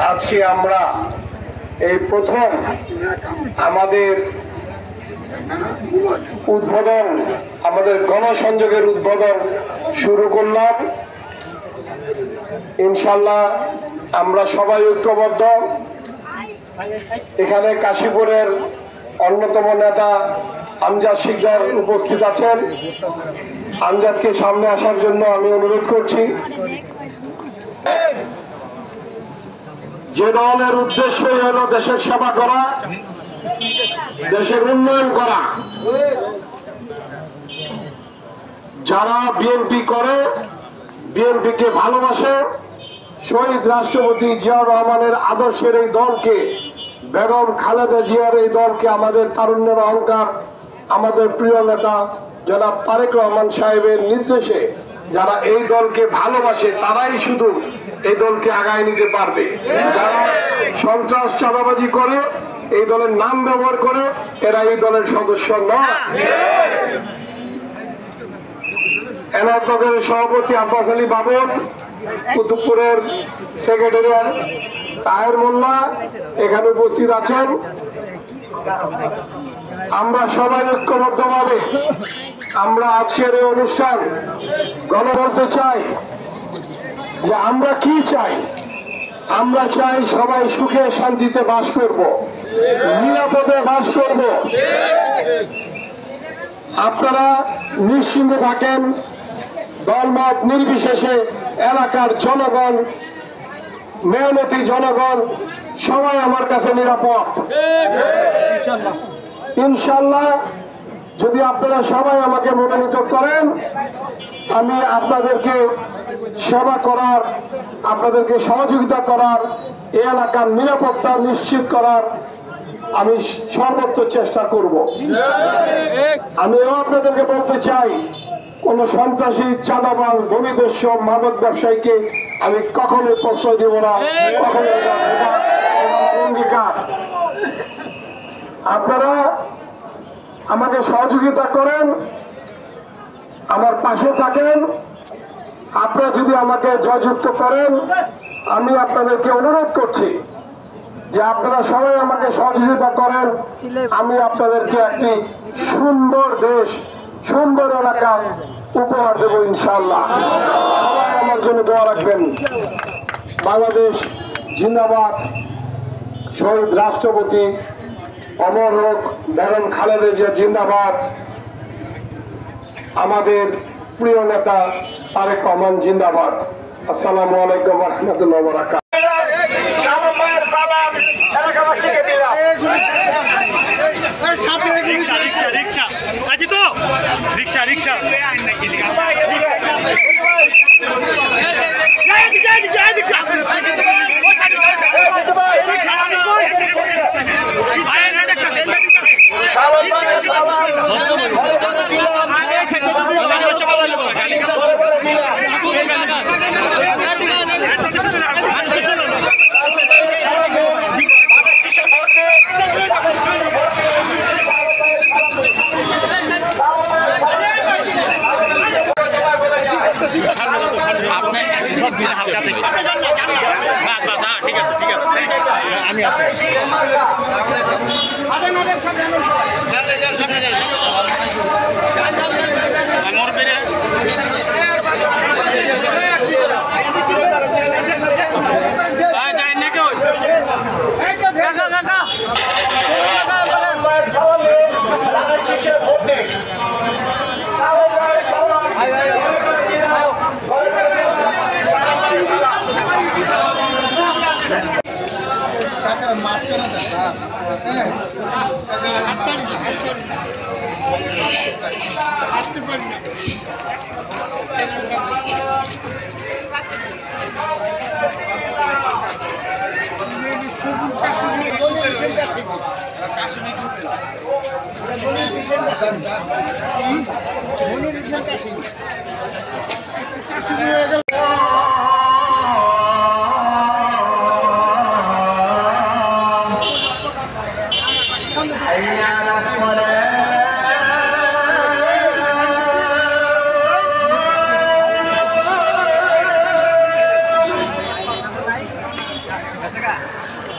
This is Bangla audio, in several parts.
আজকে আমরা এই প্রথম আমাদের উদ্বোধন, আমাদের গণসংযোগের উদ্বোধন শুরু করলাম। ইনশাল্লাহ আমরা সবাই ঐক্যবদ্ধ। এখানে কাশীপুরের অন্যতম নেতা আমজাদ শিকদার উপস্থিত আছেন। আমজাদকে সামনে আসার জন্য আমি অনুরোধ করছি। যে দলের উদ্দেশ্যই হলো দেশের সেবা করা, দেশের উন্নয়ন করা। যারা বিএনপি করে, বিএনপিকে ভালোবাসে, শহীদ রাষ্ট্রপতি জিয়াউর রহমানের আদর্শের এই দলকে, বেগম খালেদা জিয়ার এই দলকে, আমাদের তারুণ্যের অহংকার, আমাদের প্রিয় নেতা জনাব তারেক রহমান সাহেবের নির্দেশে যারা এই দলকে ভালোবাসে তারাই শুধু এই দলকে আগায় নিতে পারবে। যারা সন্ত্রাস চাঁদাবাজি করে, এই দলের নাম ব্যবহার করে, এরা এই দলের সদস্য নয়। এনার দলের সভাপতি আব্বাস আলী বাবন, কুতুবপুরের সেক্রেটারি তাহের মোল্লা এখানে উপস্থিত আছেন। আমরা সবাই ঐক্যবদ্ধভাবে আমরা আজকের এই অনুষ্ঠান বলতে চাই যে আমরা কি চাই। আমরা চাই সবাই সুখে শান্তিতে বাস করব, নিরাপদে বাস করব। আপনারা নিশ্চিন্ত থাকেন, দলমত নির্বিশেষে এলাকার জনগণ, মেহনতি জনগণ সবাই আমার কাছে নিরাপদ। ইনশাল্লাহ যদি আপনারা সবাই আমাকে মনোনীত করেন, আমি আপনাদেরকে সেবা করার, আপনাদেরকে সহযোগিতা করার, এই এলাকার নিরাপত্তা নিশ্চিত করার আমি সর্বোচ্চ চেষ্টা করব। আমিও আপনাদেরকে বলতে চাই, কোন সন্ত্রাসী, চাঁদাবাজ, ভূমিদস্যু, মাদক ব্যবসায়ীকে আমি কখনোই প্রশ্রয় দেব না, কখনো অঙ্গীকার। আপনারা আমাকে সহযোগিতা করেন, আমার পাশে থাকেন। আপনারা যদি আমাকে জয়যুক্ত করেন, আমি আপনাদেরকে অনুরোধ করছি যে আপনারা সবাই আমাকে সহযোগিতা করেন। আমি আপনাদেরকে একটি সুন্দর দেশ, সুন্দর এলাকা উপহার দেব ইনশাআল্লাহ। সবাই আমার জন্য দোয়া রাখবেন। বাংলাদেশ জিন্দাবাদ। শহীদ রাষ্ট্রপতি অমর হোক, বেগম খালেদা জিয়া জিন্দাবাদ। আমাদের প্রিয় নেতা তারেক রহমান জিন্দাবাদ। আসসালামু আলাইকুম ওয়া রাহমাতুল্লাহি ওয়া বারাকাতুহু।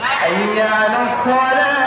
حي على الصلاة